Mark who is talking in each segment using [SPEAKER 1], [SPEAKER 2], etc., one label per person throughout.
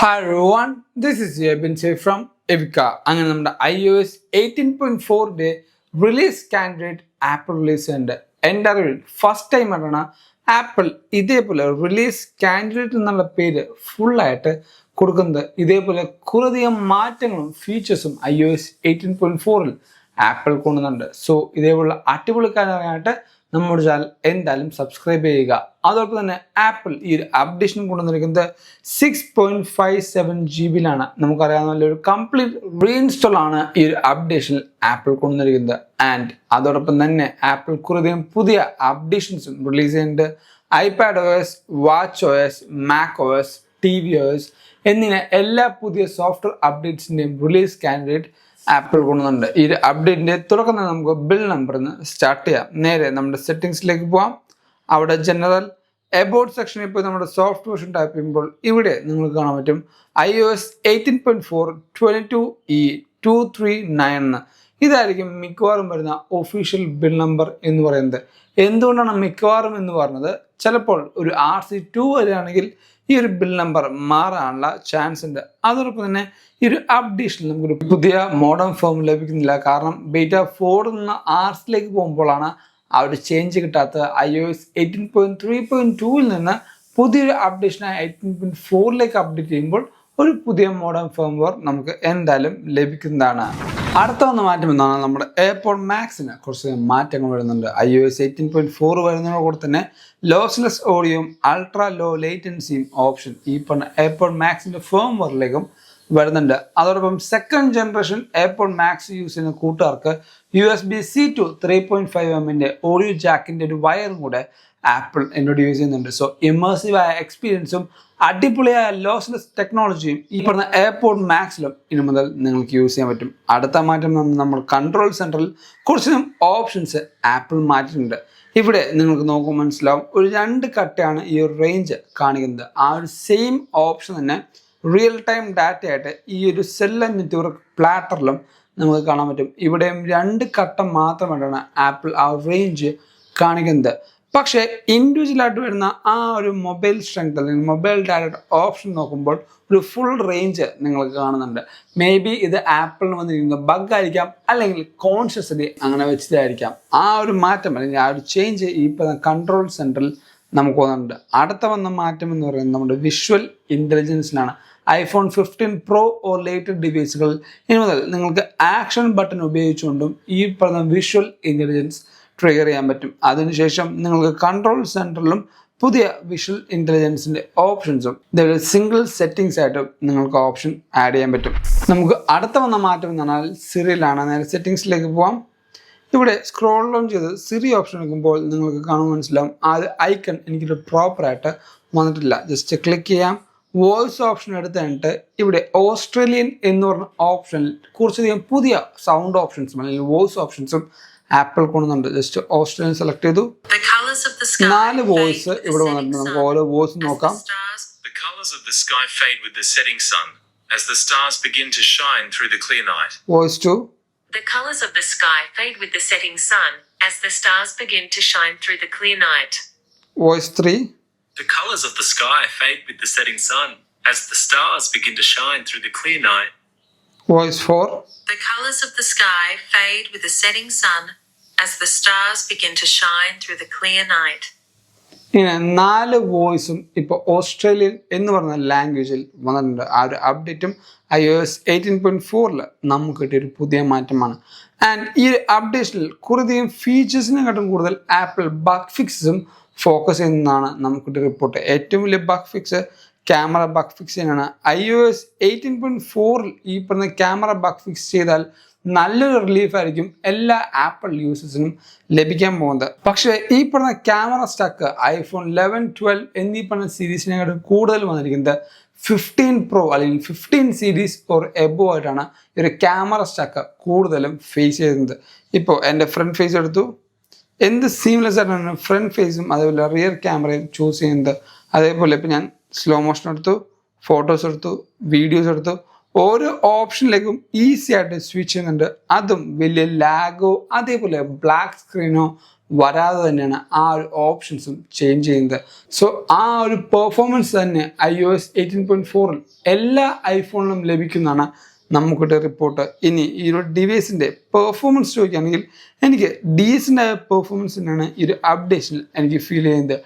[SPEAKER 1] Hi everyone, this is Yabin from Evika. അങ്ങനെ നമ്മുടെ iOS 18.4 release candidate apple release ഉണ്ട്. എൻ്റെ അറിവിൽ ഫസ്റ്റ് ടൈം ആയിട്ടാണ് ആപ്പിൾ ഇതേപോലെ റിലീസ് കാൻഡിഡേറ്റ് എന്നുള്ള പേര് ഫുള്ളായിട്ട് കൊടുക്കുന്നത്. ഇതേപോലെ കുറേയധികം മാറ്റങ്ങളും ഫീച്ചേഴ്സും iOS 18.4 ആപ്പിൾ കൊണ്ടുവന്നുണ്ട്. സോ ഇതേപോലെ അടിപൊളിക്കാനായിട്ട് നമ്മുടെ ചാനൽ എന്തായാലും സബ്സ്ക്രൈബ് ചെയ്യുക. അതോടൊപ്പം തന്നെ ആപ്പിൾ ഈ ഒരു അപ്ഡേഷൻ കൊണ്ടുവന്നിരിക്കുന്നത് 6.57 GB നമുക്കറിയാവുന്ന ഒരു കംപ്ലീറ്റ് റീഇൻസ്റ്റാൾ ആണ് ഈ ഒരു അപ്ഡേഷനിൽ ആപ്പിൾ കൊണ്ടുവന്നിരിക്കുന്നത്. ആൻഡ് അതോടൊപ്പം തന്നെ ആപ്പിൾ കുറേയധികം പുതിയ അപ്ഡേഷൻസും റിലീസ് ചെയ്യുന്നുണ്ട്. iPadOS, WatchOS, macOS, tvOS എന്നിങ്ങനെ എല്ലാ പുതിയ സോഫ്റ്റ്വെയർ അപ്ഡേറ്റ്സിൻ്റെയും റിലീസ് കാൻഡിഡേറ്റ് ആപ്പിൾ കൊണ്ടുവന്നുണ്ട്. ഈ അപ്ഡേറ്റിൻ്റെ തുടക്കം തന്നെ നമുക്ക് ബിൽ നമ്പറിന്ന് സ്റ്റാർട്ട് ചെയ്യാം. നേരെ നമ്മുടെ സെറ്റിംഗ്സിലേക്ക് പോവാം. അവിടെ ജനറൽ എബൌട്ട് സെക്ഷനിൽ പോയി നമ്മുടെ സോഫ്റ്റ് വേർഷൻ ടൈപ്പ് ചെയ്യുമ്പോൾ ഇവിടെ നിങ്ങൾക്ക് കാണാൻ പറ്റും iOS 18.4 22E239 എന്ന്. ഇതായിരിക്കും മിക്കവാറും വരുന്ന ഒഫീഷ്യൽ ബിൽ നമ്പർ എന്ന് പറയുന്നത്. എന്തുകൊണ്ടാണ് മിക്കവാറും എന്ന് പറഞ്ഞത്, ചിലപ്പോൾ ഒരു RC2 വരികയാണെങ്കിൽ ഈ ഒരു ബിൽ നമ്പർ മാറാനുള്ള ചാൻസ് ഉണ്ട്. അതോടൊപ്പം തന്നെ ഈ ഒരു അപ്ഡേഷനിൽ നമുക്കൊരു പുതിയ മോഡേൺ ഫോം ലഭിക്കുന്നില്ല. കാരണം ബീറ്റ 4 നിന്ന് ആർസിലേക്ക് പോകുമ്പോഴാണ് ആ ഒരു ചേഞ്ച് കിട്ടാത്തത്. iOS 18.3.2 നിന്ന് പുതിയൊരു അപ്ഡേഷനായ 18.4 അപ്ഡേറ്റ് ചെയ്യുമ്പോൾ ഒരു പുതിയ മോഡേൺ ഫേംവെയർ നമുക്ക് എന്തായാലും ലഭിക്കുന്നതാണ്. അടുത്ത വന്ന മാറ്റം എന്നാണ് നമ്മുടെ എയർപോഡ് മാക്സിന് കുറച്ച് മാറ്റങ്ങൾ വരുന്നുണ്ട്. iOS 18.4 വരുന്നതോടെ കൂടെ തന്നെ ലോസ്ലെസ് ഓഡിയോയും അൾട്രാ ലോ ലേറ്റൻസിയും ഓപ്ഷൻ ഈ പറഞ്ഞ എയർപോഡ് മാക്സിന്റെ ഫേംവെയറിലേക്കും വരുന്നുണ്ട്. അതോടൊപ്പം second generation AirPod Max use ചെയ്യുന്ന കൂട്ടുകാർക്ക് USB-C to 3.5mm ഓഡിയോ ജാക്കിന്റെ ഒരു വയറും കൂടെ ആപ്പിൾ ഇൻട്രൊഡ്യൂസ് ചെയ്യുന്നുണ്ട്. സോ ഇമേഴ്സീവായ എക്സ്പീരിയൻസും അടിപൊളിയായ ലോസ്ലെസ് ടെക്നോളജിയും ഈ പറഞ്ഞ എയർപോഡ് മാക്സിലും ഇനി മുതൽ നിങ്ങൾക്ക് യൂസ് ചെയ്യാൻ പറ്റും. അടുത്ത മാറ്റം നമ്മൾ കൺട്രോൾ സെൻറ്ററിൽ കുറച്ചധികം ഓപ്ഷൻസ് ആപ്പിൾ മാറ്റിയിട്ടുണ്ട്. ഇവിടെ നിങ്ങൾക്ക് നോക്കുമ്പോൾ മനസ്സിലാവും ഒരു 2 കട്ടയാണ് ഈ ഒരു റേഞ്ച് കാണിക്കുന്നത്. ആ ഒരു സെയിം ഓപ്ഷൻ തന്നെ റിയൽ ടൈം ഡാറ്റ ആയിട്ട് ഈ ഒരു സെൽ നെറ്റ്വർക്ക് പ്ലാറ്ററിലും നമുക്ക് കാണാൻ പറ്റും. ഇവിടെയും 2 ഘട്ടം മാത്രമായിട്ടാണ് ആപ്പിൾ ആ റേഞ്ച് കാണിക്കുന്നത്. പക്ഷേ ഇൻഡിവിജ്വലായിട്ട് വരുന്ന ആ ഒരു മൊബൈൽ സ്ട്രെങ്ത് അല്ലെങ്കിൽ മൊബൈൽ ഡാറ്റയുടെ ഓപ്ഷൻ നോക്കുമ്പോൾ ഒരു ഫുൾ റേഞ്ച് നിങ്ങൾക്ക് കാണുന്നുണ്ട്. മേ ബി ഇത് ആപ്പിളിന് വന്നിരിക്കുന്ന ബഗ് ആയിരിക്കാം, അല്ലെങ്കിൽ കോൺഷ്യസ്ലി അങ്ങനെ വെച്ചതായിരിക്കാം. ആ ഒരു മാറ്റം അല്ലെങ്കിൽ ആ ഒരു ചേഞ്ച് ഈ കൺട്രോൾ സെൻറ്ററിൽ നമുക്ക് വന്നിട്ടുണ്ട്. അടുത്ത വന്ന മാറ്റം എന്ന് പറയുന്നത് നമ്മുടെ വിഷ്വൽ ഇൻ്റലിജൻസിലാണ്. iPhone 15 Pro ഓർ ലേറ്റർ ഡിവൈസുകളിൽ ഇനി മുതൽ നിങ്ങൾക്ക് ആക്ഷൻ ബട്ടൺ ഉപയോഗിച്ചുകൊണ്ടും ഈ പറഞ്ഞ വിഷ്വൽ ഇൻ്റലിജൻസ് ട്രിഗർ ചെയ്യാൻ പറ്റും. അതിനുശേഷം നിങ്ങൾക്ക് കൺട്രോൾ സെൻറ്ററിലും പുതിയ വിഷ്വൽ ഇൻ്റലിജൻസിൻ്റെ ഓപ്ഷൻസും ഇതേപോലെ സിംഗിൾ സെറ്റിംഗ്സ് ആയിട്ട് നിങ്ങൾക്ക് ഓപ്ഷൻ ആഡ് ചെയ്യാൻ പറ്റും. നമുക്ക് അടുത്ത വന്ന മാറ്റം എന്ന് പറഞ്ഞാൽ സിറിയിലാണ്. നേരെ സെറ്റിംഗ്സിലേക്ക് പോവാം. ഇവിടെ സ്ക്രോൾ ഡൗൺ ചെയ്ത് സിറി ഓപ്ഷൻ എടുക്കുമ്പോൾ നിങ്ങൾക്ക് കാണാൻ മനസ്സിലാവും ആ ഐക്കൺ എനിക്കൊരു പ്രോപ്പറായിട്ട് വന്നിട്ടില്ല. ജസ്റ്റ് ക്ലിക്ക് ചെയ്യാം. വോയിസ് ഓപ്ഷൻ എടുത്ത് കഴിഞ്ഞിട്ട് ഇവിടെ ഓസ്ട്രേലിയൻ എന്ന് പറഞ്ഞ ഓപ്ഷനിൽ കുറച്ചധികം പുതിയ സൗണ്ട് ഓപ്ഷൻസും അല്ലെങ്കിൽ വോയിസ് ഓപ്ഷൻസും ആപ്പിൾ കൊണ്ടുവന്നുണ്ട്. ജസ്റ്റ് ഓസ്ട്രേലിയൻ സെലക്ട് ചെയ്തു. 4 വോയിസ് ഇവിടെ വന്നിട്ടുണ്ട്. നമുക്ക് ഓരോ വോയിസ് നോക്കാം.
[SPEAKER 2] The colors of the sky fade with the setting sun as the stars begin to shine through the clear night.
[SPEAKER 1] Voice 2.
[SPEAKER 3] The colors of the sky fade with the setting sun as the stars begin to shine through the clear night.
[SPEAKER 1] Voice 3.
[SPEAKER 2] The colors of the sky fade with the setting sun as the stars begin to shine through the clear night.
[SPEAKER 1] Voice 4.
[SPEAKER 3] The colors of the sky fade with the setting sun as the stars begin to shine through the clear night.
[SPEAKER 1] ഇങ്ങനെ 4 വോയിസും ഇപ്പോൾ Australian എന്ന് പറഞ്ഞ ലാംഗ്വേജിൽ വന്നിട്ടുണ്ട്. ആ ഒരു അപ്ഡേറ്റും iOS 18.4 നമുക്ക് കിട്ടിയൊരു പുതിയ മാറ്റമാണ്. ആൻഡ് ഈ ഒരു അപ്ഡേഷനിൽ കുറേയധികം ഫീച്ചേഴ്സിനെക്കാട്ടും കൂടുതൽ ആപ്പിൾ ബഗ് ഫിക്സസും ഫോക്കസ് ചെയ്യുന്നതാണ് നമുക്കിട്ട് റിപ്പോർട്ട്. ഏറ്റവും വലിയ bug fix camera bug fix ചെയ്യാനാണ്. iOS 18.4 ഈ പറഞ്ഞ ക്യാമറ ബഗ് ഫിക്സ് ചെയ്താൽ നല്ലൊരു റിലീഫ് ആയിരിക്കും എല്ലാ ആപ്പിൾ യൂസേഴ്സിനും ലഭിക്കാൻ പോകുന്നത്. പക്ഷേ ഈ പറഞ്ഞ ക്യാമറ സ്റ്റക്ക് iPhone 11, 12 എന്നീ പറഞ്ഞ സീരീസിനെക്കാട്ടും കൂടുതൽ വന്നിരിക്കുന്നത് 15 Pro അല്ലെങ്കിൽ 15 സീരീസ് ഓർ എബോ ആയിട്ടാണ് ഈ ഒരു ക്യാമറ സ്റ്റക്ക് കൂടുതലും ഫേസ് ചെയ്യുന്നത്. ഇപ്പോൾ എൻ്റെ ഫ്രണ്ട് ഫേസ് എടുത്തു, എന്ത് സീംലെസ് ആയിട്ടാണ് ഫ്രണ്ട് ഫേസും അതേപോലെ റിയർ ക്യാമറയും ചൂസ് ചെയ്യുന്നത്. അതേപോലെ ഇപ്പോൾ ഞാൻ സ്ലോ മോഷൻ എടുത്തു, ഫോട്ടോസ് എടുത്തു, വീഡിയോസ് എടുത്തു, ഓരോ ഓപ്ഷനിലേക്കും ഈസി ആയിട്ട് സ്വിച്ച് ചെയ്യുന്നുണ്ട്. അതും വലിയ ലാഗോ അതേപോലെ ബ്ലാക്ക് സ്ക്രീനോ വരാതെ തന്നെയാണ് ആ ഒരു ഓപ്ഷൻസും ചേഞ്ച് ചെയ്യുന്നത്. സോ ആ ഒരു പെർഫോമൻസ് തന്നെ iOS 18.4 എല്ലാ ഐഫോണിലും ലഭിക്കുന്നതാണ് നമുക്കിട്ട് റിപ്പോർട്ട്. ഇനി ഈ ഒരു ഡിവൈസിൻ്റെ പെർഫോമൻസ് ചോദിക്കുകയാണെങ്കിൽ എനിക്ക് ഡീസൻ്റ് ആയ പെർഫോമൻസ് തന്നെയാണ് ഈ ഒരു അപ്ഡേഷനിൽ എനിക്ക് ഫീൽ ചെയ്യുന്നത്.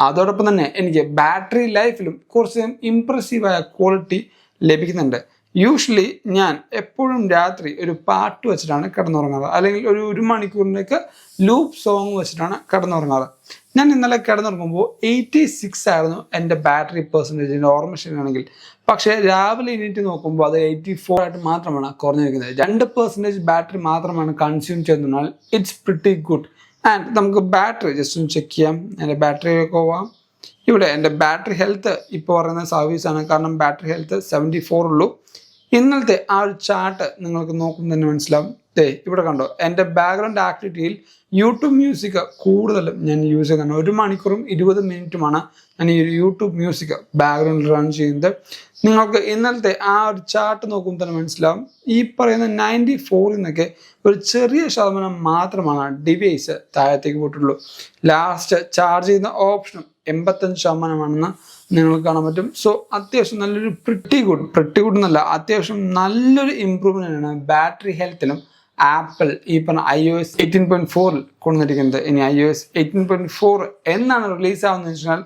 [SPEAKER 1] അതോടൊപ്പം തന്നെ എനിക്ക് ബാറ്ററി ലൈഫിലും കുറച്ച് ഇംപ്രസീവായ ക്വാളിറ്റി ലഭിക്കുന്നുണ്ട്. യൂഷ്വലി ഞാൻ എപ്പോഴും രാത്രി ഒരു പാട്ട് വെച്ചിട്ടാണ് കിടന്നുറങ്ങാറ്, അല്ലെങ്കിൽ ഒരു മണിക്കൂറിലേക്ക് ലൂപ്പ് സോങ് വെച്ചിട്ടാണ് കിടന്നുറങ്ങാറ്. ഞാൻ ഇന്നലെ കിടന്നുറങ്ങുമ്പോൾ 86 ആയിരുന്നു എൻ്റെ ബാറ്ററി പെർസെൻറ്റേജിൻ്റെ ഓർമ്മ ശരിയാണെങ്കിൽ. പക്ഷേ രാവിലെ എണീറ്റ് നോക്കുമ്പോൾ അത് 84 ആയിട്ട് മാത്രമാണ് കുറഞ്ഞിരിക്കുന്നത്. 2% ബാറ്ററി മാത്രമാണ് കൺസ്യൂം ചെയ്യുന്നതിനാൽ ഇറ്റ്സ് പ്രിറ്റി ഗുഡ്. ആൻഡ് നമുക്ക് ബാറ്ററി ജസ്റ്റ് ഒന്ന് ചെക്ക് ചെയ്യാം. എൻ്റെ ബാറ്ററിയൊക്കെ പോവാം. ഇവിടെ എൻ്റെ ബാറ്ററി ഹെൽത്ത് ഇപ്പോൾ പറയുന്ന സർവീസാണ്, കാരണം ബാറ്ററി ഹെൽത്ത് 74 ഉള്ളൂ. ഇന്നലത്തെ ആ ഒരു ചാർട്ട് നിങ്ങൾക്ക് നോക്കുമ്പോൾ തന്നെ മനസ്സിലാവും. ഇവിടെ കണ്ടോ, എൻ്റെ ബാക്ക്ഗ്രൗണ്ട് ആക്ടിവിറ്റിയിൽ യൂട്യൂബ് മ്യൂസിക് കൂടുതലും ഞാൻ യൂസ് ചെയ്യുന്നത്. 1 മണിക്കൂറും 20 മിനിറ്റുമാണ് ഞാൻ ഈ ഒരു യൂട്യൂബ് മ്യൂസിക് ബാക്ക്ഗ്രൗണ്ടിൽ റൺ ചെയ്യുന്നത്. നിങ്ങൾക്ക് ഇന്നലത്തെ ആ ഒരു ചാർട്ട് നോക്കുമ്പോൾ തന്നെ മനസ്സിലാവും. ഈ പറയുന്ന 94 നിന്നൊക്കെ ഒരു ചെറിയ ശതമാനം മാത്രമാണ് ഡിവൈസ് താഴത്തേക്ക് പോയിട്ടുള്ളൂ. ലാസ്റ്റ് ചാർജ് ചെയ്യുന്ന ഓപ്ഷനും 85% നിങ്ങൾക്ക് കാണാൻ പറ്റും. സോ അത്യാവശ്യം നല്ലൊരു പ്രിറ്റി ഗുഡ് എന്നല്ല, അത്യാവശ്യം നല്ലൊരു ഇമ്പ്രൂവ്മെൻ്റ് ആണ് ബാറ്ററി ഹെൽത്തിലും ആപ്പിൾ ഈ പറഞ്ഞ iOS 18.4 കൊണ്ടുവന്നിരിക്കുന്നത്. ഇനി iOS 18.4 എന്നാണ് റിലീസ് ആവുന്നത് വെച്ചാൽ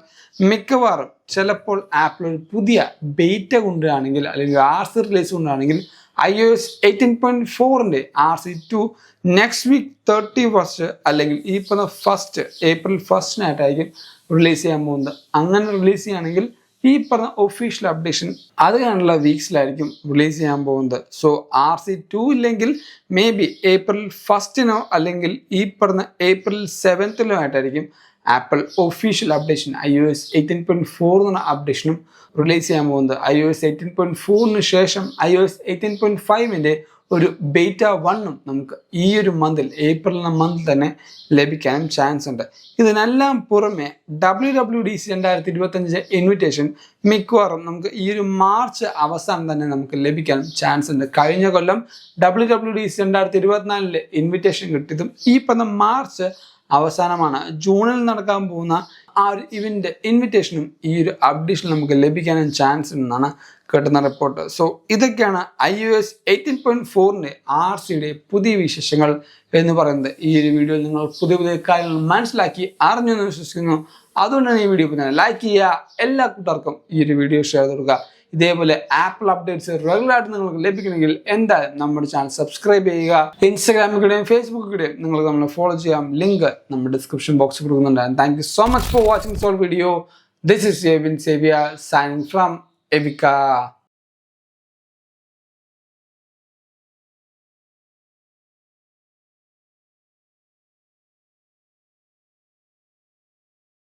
[SPEAKER 1] മിക്കവാറും ചിലപ്പോൾ ആപ്പിൾ ഒരു പുതിയ ബീറ്റ കൊണ്ടുവരികയാണെങ്കിൽ അല്ലെങ്കിൽ RC റിലീസ് കൊണ്ടുവരികയാണെങ്കിൽ iOS 18.4ൻ്റെ RC2 നെക്സ്റ്റ് വീക്ക് 31 അല്ലെങ്കിൽ ഈ പറഞ്ഞ April 1 റിലീസ് ചെയ്യാൻ പോകുന്നത്. അങ്ങനെ റിലീസ് ചെയ്യുകയാണെങ്കിൽ ഈ പറഞ്ഞ ഒഫീഷ്യൽ അപ്ഡേഷൻ അത് കാണുള്ള വീക്സിലായിരിക്കും റിലീസ് ചെയ്യാൻ പോകുന്നത്. സോ RC2 ഇല്ലെങ്കിൽ മേ ബി April 1 അല്ലെങ്കിൽ ഈ പറഞ്ഞ April 7 ആയിട്ടായിരിക്കും ആപ്പിൾ ഒഫീഷ്യൽ അപ്ഡേഷൻ iOS 18.4 എന്ന അപ്ഡേഷനും റിലീസ് ചെയ്യാൻ പോകുന്നത്. iOS 18.4 ശേഷം iOS 18.5ൻ്റെ ഒരു ബീറ്റ 1 നമുക്ക് ഈ ഒരു ഏപ്രിൽ മന്തിൽ തന്നെ ലഭിക്കാനും ചാൻസ് ഉണ്ട്. ഇതിനെല്ലാം പുറമെ WWDC 2025 ഇൻവിറ്റേഷൻ മിക്കവാറും നമുക്ക് ഈ ഒരു മാർച്ച് അവസാനം തന്നെ നമുക്ക് ലഭിക്കാൻ ചാൻസ് ഉണ്ട്. കഴിഞ്ഞ കൊല്ലം WWDC 2024 ഇൻവിറ്റേഷൻ കിട്ടിയതും ഈ പറഞ്ഞ മാർച്ച് അവസാനമാണ്. ജൂണിൽ നടക്കാൻ പോകുന്ന ആ ഒരു ഇവന്റ് ഇൻവിറ്റേഷനും ഈ ഒരു അപ്ഡേഷൻ നമുക്ക് ലഭിക്കാനും ചാൻസ് ഉണ്ടെന്നാണ് കിട്ടുന്ന റിപ്പോർട്ട്. സോ ഇതൊക്കെയാണ് iOS 18.4ൻ്റെ RCയുടെ പുതിയ വിശേഷങ്ങൾ എന്ന് പറയുന്നത്. ഈ ഒരു വീഡിയോയിൽ നിങ്ങൾ പുതിയ കാര്യങ്ങൾ മനസ്സിലാക്കി അറിഞ്ഞു എന്ന് വിശ്വസിക്കുന്നു. അതുകൊണ്ടാണ് ഈ വീഡിയോ തന്നെ ലൈക്ക് ചെയ്യുക, എല്ലാ കൂട്ടുകാർക്കും ഈ ഒരു വീഡിയോ ഷെയർ ചെയ്ത് കൊടുക്കുക. ഇതേപോലെ ആപ്പിൾ അപ്ഡേറ്റ്സ് റെഗുലറായിട്ട് നിങ്ങൾക്ക് ലഭിക്കണമെങ്കിൽ എന്തായാലും നമ്മുടെ ചാനൽ സബ്സ്ക്രൈബ് ചെയ്യുക. ഇൻസ്റ്റാഗ്രാമിലൂടെയും ഫേസ്ബുക്കിലൂടെയും നിങ്ങൾക്ക് നമ്മളെ ഫോളോ ചെയ്യാം. ലിങ്ക് നമ്മുടെ ഡിസ്ക്രിപ്ഷൻ ബോക്സിൽ കൊടുക്കുന്നുണ്ട്. Thank you so much for watching this video. This is Evin Xavier signing from Evica.